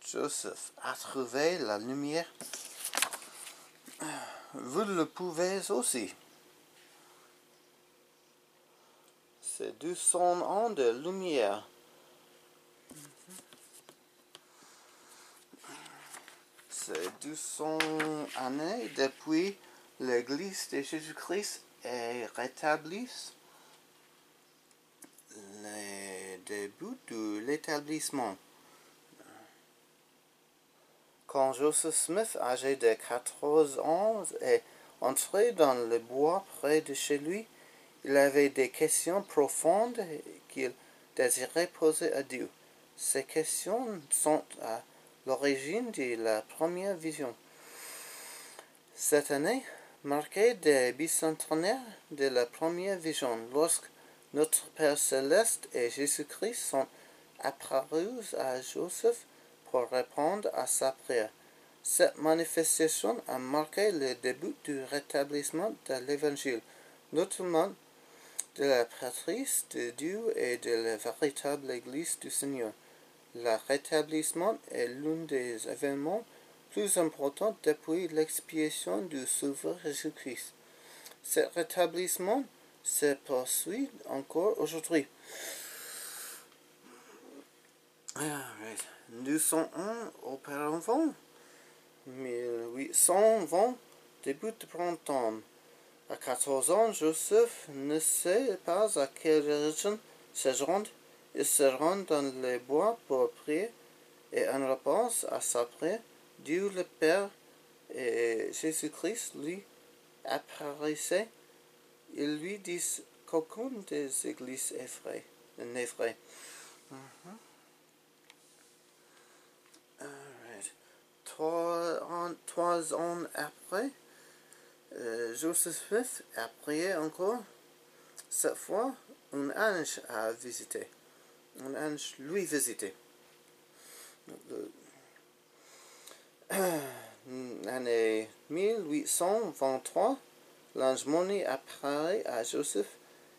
Joseph a trouvé la lumière. Vous le pouvez aussi. C'est 200 ans de lumière. C'est 200 années depuis l'Église de Jésus-Christ est rétablie. Le début de l'établissement. Quand Joseph Smith, âgé de 14 ans, est entré dans le bois près de chez lui, il avait des questions profondes qu'il désirait poser à Dieu. Ces questions sont à l'origine de la première vision. Cette année marquait des bicentenaires de la première vision, lorsque notre Père Céleste et Jésus-Christ sont apparus à Joseph pour répondre à sa prière. Cette manifestation a marqué le début du rétablissement de l'Évangile, notamment de la prêtrise de Dieu et de la véritable Église du Seigneur. Le rétablissement est l'un des événements plus importants depuis l'expiation du Sauveur Jésus-Christ. Ce rétablissement se poursuit encore aujourd'hui. 200 ans auparavant, 1820, début de printemps. À 14 ans, Joseph ne sait pas à quelle origine se rendre. Il se rend dans les bois pour prier, et en réponse à sa prière, Dieu le Père et Jésus-Christ lui apparaissaient. Ils lui disent qu'aucune des églises n'est vraie. Trois ans après, Joseph Smith a prié encore. Cette fois, un ange a visité. Un ange lui visitait. L'année 1823, l'ange Moni apparaît à Joseph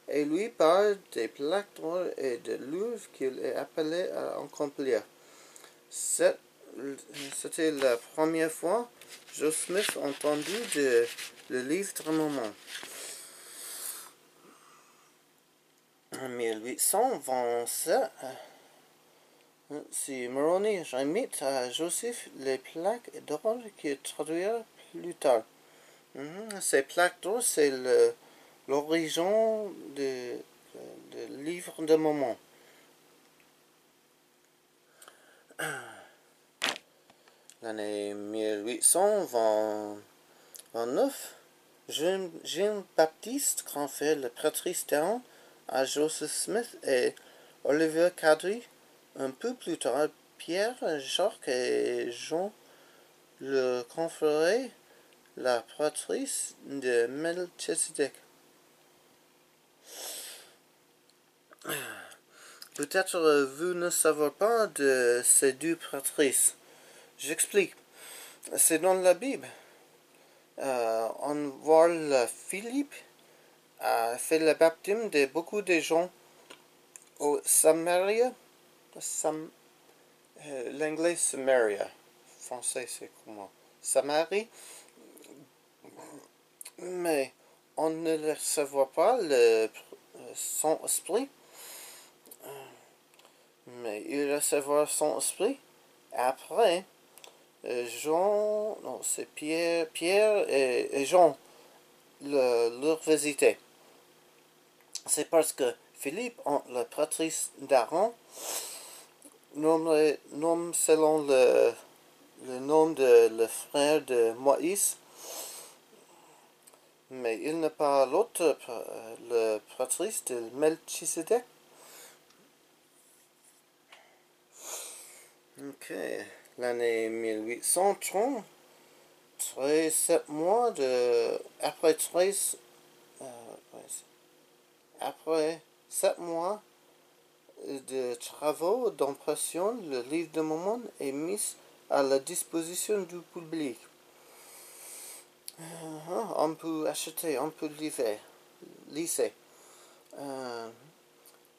et lui parle des plaques d'or et de l'œuvre qu'il est appelé à accomplir. C'était la première fois que Joseph Smith entendit le livre de Mormon. En 1827, si Moroni remit à Joseph les plaques d'or qu'il traduira plus tard. Ces plaques d'or, c'est l'origine du livre de Mormon. L'année 1829, Jean-Baptiste confie le prêtrise d'Aaron à Joseph Smith et Oliver Cowdery. Un peu plus tard, Pierre, Jacques et Jean le conféraient la prêtrise de Melchizedek. Peut-être vous ne savez pas de ces deux prêtrises. J'explique. C'est dans la Bible. On voit que Philippe a fait le baptême de beaucoup de gens au Samaria. L'anglais Samaria. Français c'est comment? Samarie. Mais on ne reçoit pas le Saint-Esprit. Mais il recevra son esprit après. C'est Pierre et Jean leur visitaient. C'est parce que Philippe, le prêtrise d'Aaron, nomme selon le nom de le frère de Moïse, mais il n'est pas l'autre, le prêtrise de Melchizedek. Ok, l'année 1830, après 7 mois de travaux d'impression, le livre de Mormon est mis à la disposition du public. On peut acheter, on peut lire.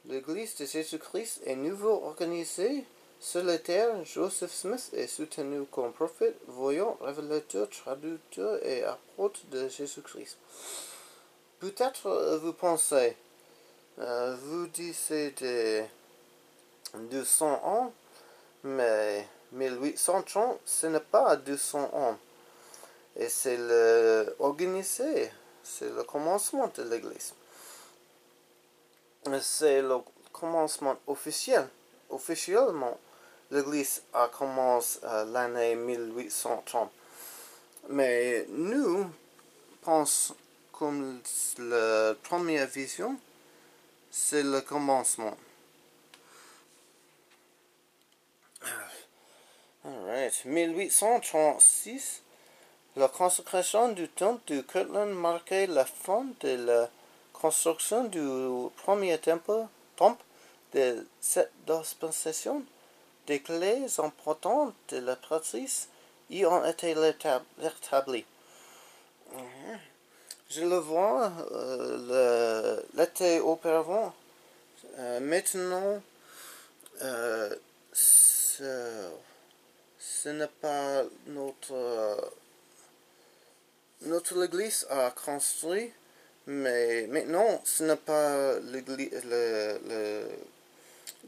L'Église de Jésus-Christ est nouveau organisée solitaire, Joseph Smith est soutenu comme prophète, voyant, révélateur, traducteur et apôtre de Jésus-Christ. Peut-être vous pensez, vous disiez de 200 ans, mais 1830, ce n'est pas 200 ans. Et c'est organisé, c'est le commencement de l'Église. C'est le commencement officiel. Officiellement, l'Église a commencé l'année 1830. Mais nous pensons comme la première vision, c'est le commencement. Alright, 1836, la consécration du temple de Kirtland marquait la fin de la construction du premier temple de cette dispensation. Des clés importantes de la pratique y ont été rétablies. Je le vois l'été auparavant. Maintenant, ce n'est pas notre église a construit, mais maintenant ce n'est pas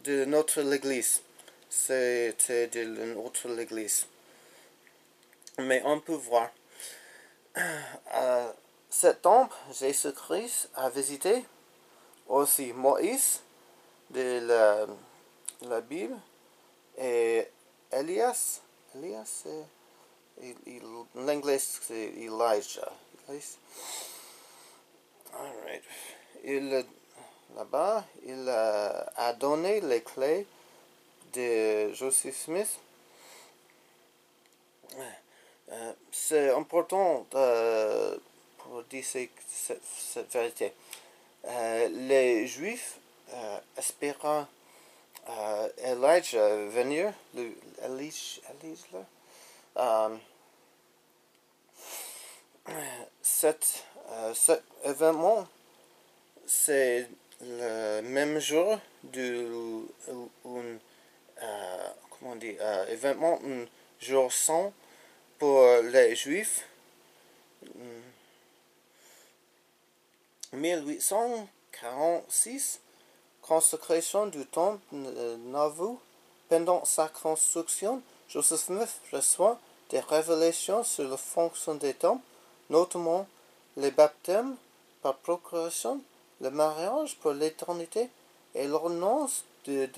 de notre église, c'était de notre église. Mais on peut voir. À cet temple, Jésus-Christ a visité aussi Moïse de la Bible et Elias. L'anglais c'est Elijah. Alright. Là-bas, il a donné les clés de Joseph Smith. C'est important pour dire cette vérité. Les Juifs espéraient Elijah venir, cet événement, c'est le même jour d'un événement, un jour saint pour les Juifs. 1846, consécration du temple nouveau. Pendant sa construction, Joseph Smith reçoit des révélations sur la fonction des temples, notamment les baptêmes par procuration, le mariage pour l'éternité et l'ordonnance de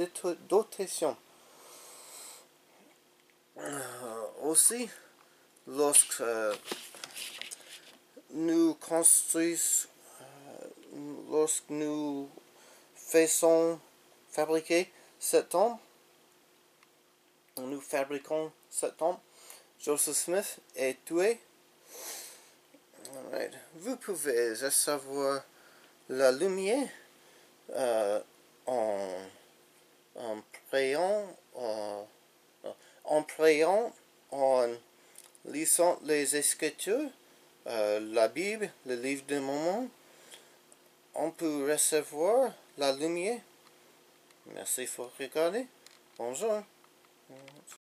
dotation. Aussi, lorsque nous construisons, lorsque nous faisons fabriquer cet temple, nous fabriquons cet temple, Joseph Smith est tué. Alright. Vous pouvez recevoir la lumière en priant, en lisant les Écritures, la Bible, le livre des Mormons. On peut recevoir la lumière. Merci pour regarder. Bonjour.